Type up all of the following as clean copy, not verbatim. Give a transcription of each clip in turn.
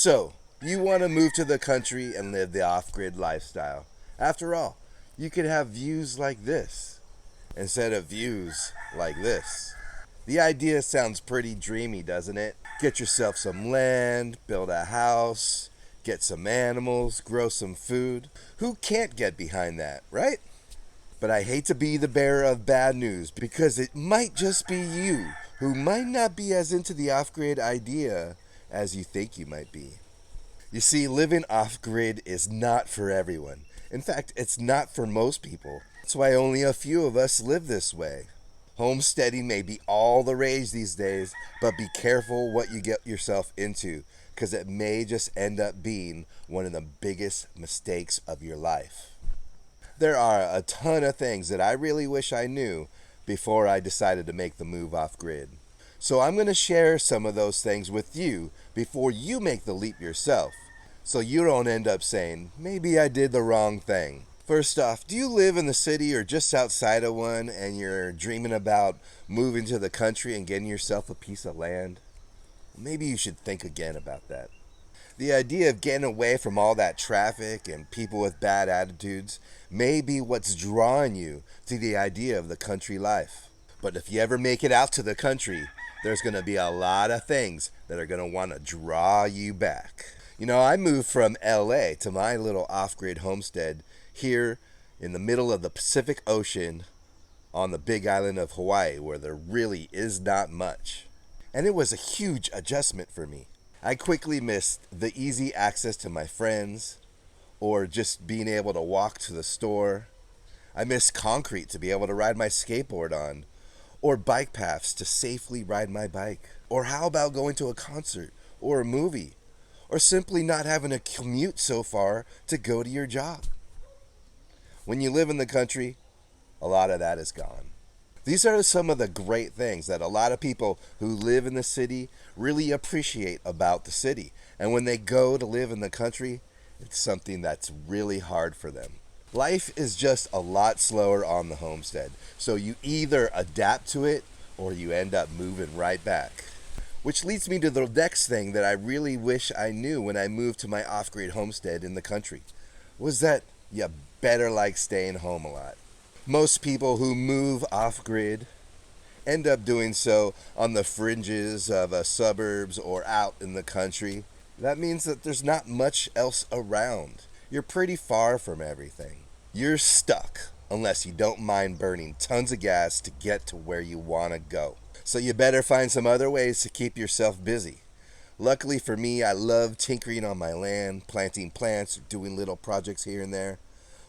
So, you want to move to the country and live the off-grid lifestyle. After all, you could have views like this instead of views like this. The idea sounds pretty dreamy, doesn't it? Get yourself some land, build a house, get some animals, grow some food. Who can't get behind that, right? But I hate to be the bearer of bad news because it might just be you who might not be as into the off-grid idea as you think you might be. You see, living off-grid is not for everyone. In fact, it's not for most people. That's why only a few of us live this way. Homesteading may be all the rage these days, but be careful what you get yourself into, because it may just end up being one of the biggest mistakes of your life. There are a ton of things that I really wish I knew before I decided to make the move off-grid. So I'm going to share some of those things with you before you make the leap yourself, so you don't end up saying, maybe I did the wrong thing. First off, do you live in the city or just outside of one and you're dreaming about moving to the country and getting yourself a piece of land? Maybe you should think again about that. The idea of getting away from all that traffic and people with bad attitudes may be what's drawing you to the idea of the country life. But if you ever make it out to the country, there's going to be a lot of things that are going to want to draw you back. You know, I moved from LA to my little off-grid homestead here in the middle of the Pacific Ocean on the big island of Hawaii, where there really is not much. And it was a huge adjustment for me. I quickly missed the easy access to my friends, or just being able to walk to the store. I missed concrete to be able to ride my skateboard on, or bike paths to safely ride my bike. Or how about going to a concert or a movie, or simply not having a commute so far to go to your job? When you live in the country, a lot of that is gone. These are some of the great things that a lot of people who live in the city really appreciate about the city. And when they go to live in the country, it's something that's really hard for them. Life is just a lot slower on the homestead. So you either adapt to it or you end up moving right back. Which leads me to the next thing that I really wish I knew when I moved to my off-grid homestead in the country, was that you better like staying home a lot. Most people who move off-grid end up doing so on the fringes of suburbs or out in the country. That means that there's not much else around. You're pretty far from everything. You're stuck unless you don't mind burning tons of gas to get to where you want to go. So you better find some other ways to keep yourself busy. Luckily for me, I love tinkering on my land, planting plants, doing little projects here and there.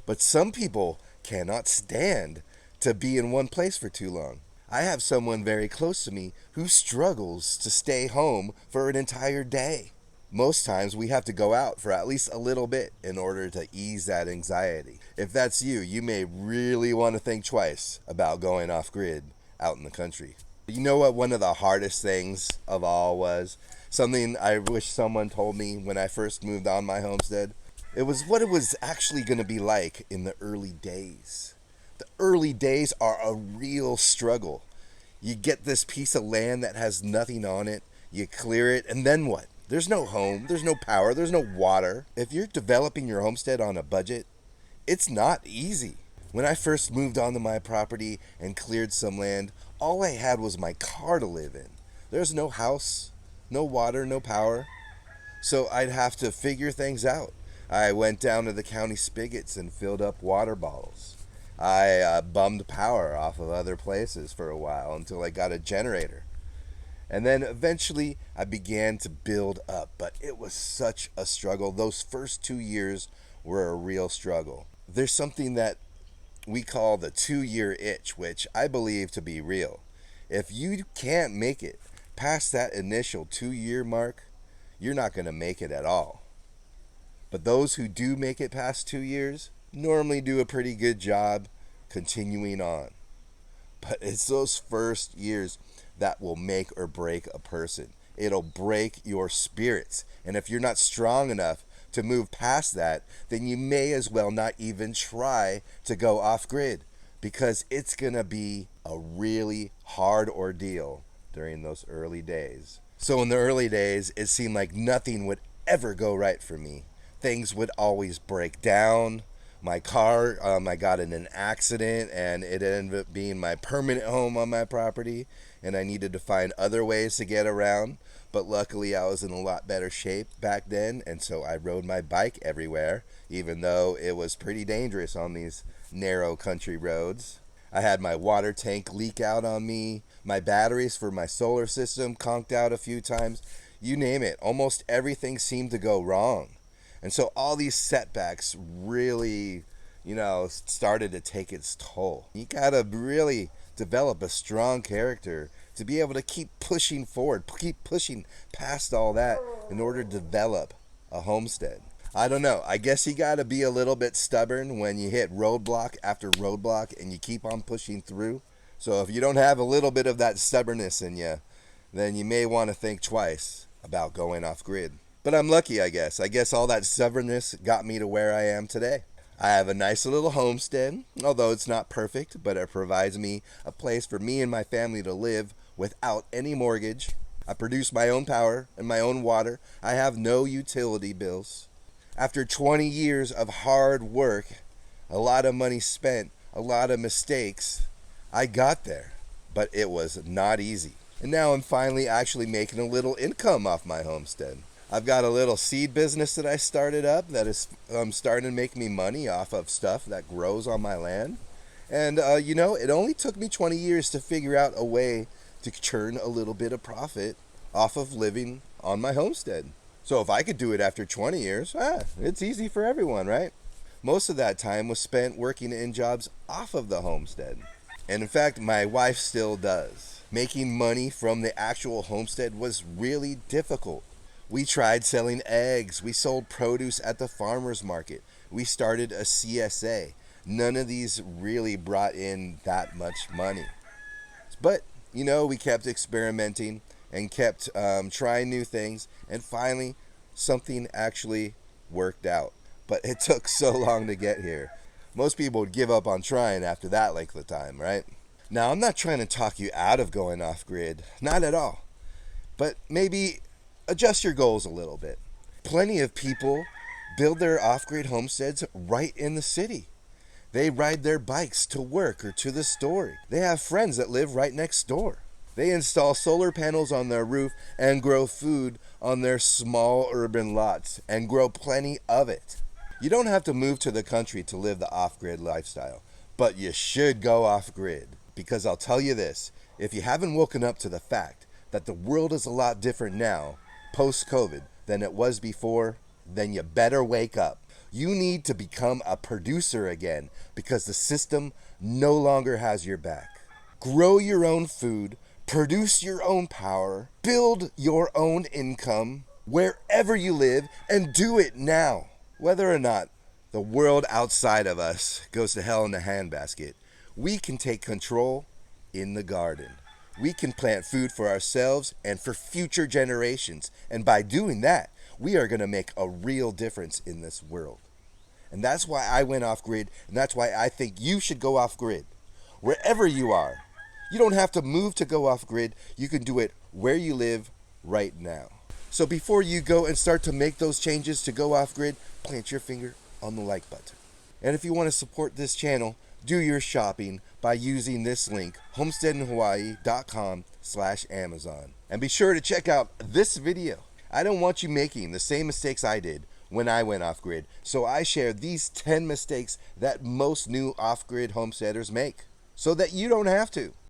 But some people cannot stand to be in one place for too long. I have someone very close to me who struggles to stay home for an entire day. Most times we have to go out for at least a little bit in order to ease that anxiety. If that's you, you may really want to think twice about going off-grid out in the country. You know what one of the hardest things of all was? Something I wish someone told me when I first moved on my homestead. It was what it was actually going to be like in the early days. The early days are a real struggle. You get this piece of land that has nothing on it, you clear it, and then what? There's no home, there's no power, there's no water. If you're developing your homestead on a budget, it's not easy. When I first moved onto my property and cleared some land, all I had was my car to live in. There's no house, no water, no power. So I'd have to figure things out. I went down to the county spigots and filled up water bottles. I bummed power off of other places for a while until I got a generator. And then eventually I began to build up, but it was such a struggle. Those first 2 years were a real struggle. There's something that we call the 2-year itch, which I believe to be real. If you can't make it past that initial 2-year mark, you're not going to make it at all. But those who do make it past 2 years normally do a pretty good job continuing on. But it's those first years that will make or break a person. It'll break your spirits. And if you're not strong enough to move past that, then you may as well not even try to go off-grid, because it's going to be a really hard ordeal during those early days. So in the early days, it seemed like nothing would ever go right for me. Things would always break down. My car, I got in an accident and it ended up being my permanent home on my property, and I needed to find other ways to get around. But luckily I was in a lot better shape back then, and so I rode my bike everywhere, even though it was pretty dangerous on these narrow country roads. I had my water tank leak out on me. My batteries for my solar system conked out a few times. You name it, almost everything seemed to go wrong. And so all these setbacks really, started to take its toll. You gotta really develop a strong character to be able to keep pushing forward, keep pushing past all that in order to develop a homestead. I don't know. I guess you gotta be a little bit stubborn when you hit roadblock after roadblock and you keep on pushing through. So if you don't have a little bit of that stubbornness in you, then you may want to think twice about going off grid. But I'm lucky, I guess. I guess all that stubbornness got me to where I am today. I have a nice little homestead, although it's not perfect, but it provides me a place for me and my family to live without any mortgage. I produce my own power and my own water. I have no utility bills. After 20 years of hard work, a lot of money spent, a lot of mistakes, I got there. But it was not easy. And now I'm finally actually making a little income off my homestead. I've got a little seed business that I started up that is starting to make me money off of stuff that grows on my land. And, it only took me 20 years to figure out a way to churn a little bit of profit off of living on my homestead. So if I could do it after 20 years, it's easy for everyone, right? Most of that time was spent working in jobs off of the homestead. And in fact, my wife still does. Making money from the actual homestead was really difficult. We tried selling eggs. We sold produce at the farmer's market. We started a CSA. None of these really brought in that much money. But, we kept experimenting and kept trying new things. And finally, something actually worked out. But it took so long to get here. Most people would give up on trying after that length of time, right? Now, I'm not trying to talk you out of going off-grid. Not at all. But maybe adjust your goals a little bit. Plenty of people build their off-grid homesteads right in the city. They ride their bikes to work or to the store. They have friends that live right next door. They install solar panels on their roof and grow food on their small urban lots and grow plenty of it. You don't have to move to the country to live the off-grid lifestyle, but you should go off-grid. Because I'll tell you this, if you haven't woken up to the fact that the world is a lot different now, post-COVID, than it was before, then you better wake up. You need to become a producer again because the system no longer has your back. Grow your own food, produce your own power, build your own income wherever you live, and do it now. Whether or not the world outside of us goes to hell in a handbasket, we can take control in the garden. We can plant food for ourselves and for future generations. And by doing that, we are going to make a real difference in this world. And that's why I went off grid, and that's why I think you should go off grid. Wherever you are. You don't have to move to go off grid. You can do it where you live right now. So before you go and start to make those changes to go off grid, plant your finger on the like button. And if you want to support this channel, do your shopping by using this link, homesteadinhawaii.com/Amazon. And be sure to check out this video. I don't want you making the same mistakes I did when I went off grid. So I share these 10 mistakes that most new off grid homesteaders make so that you don't have to.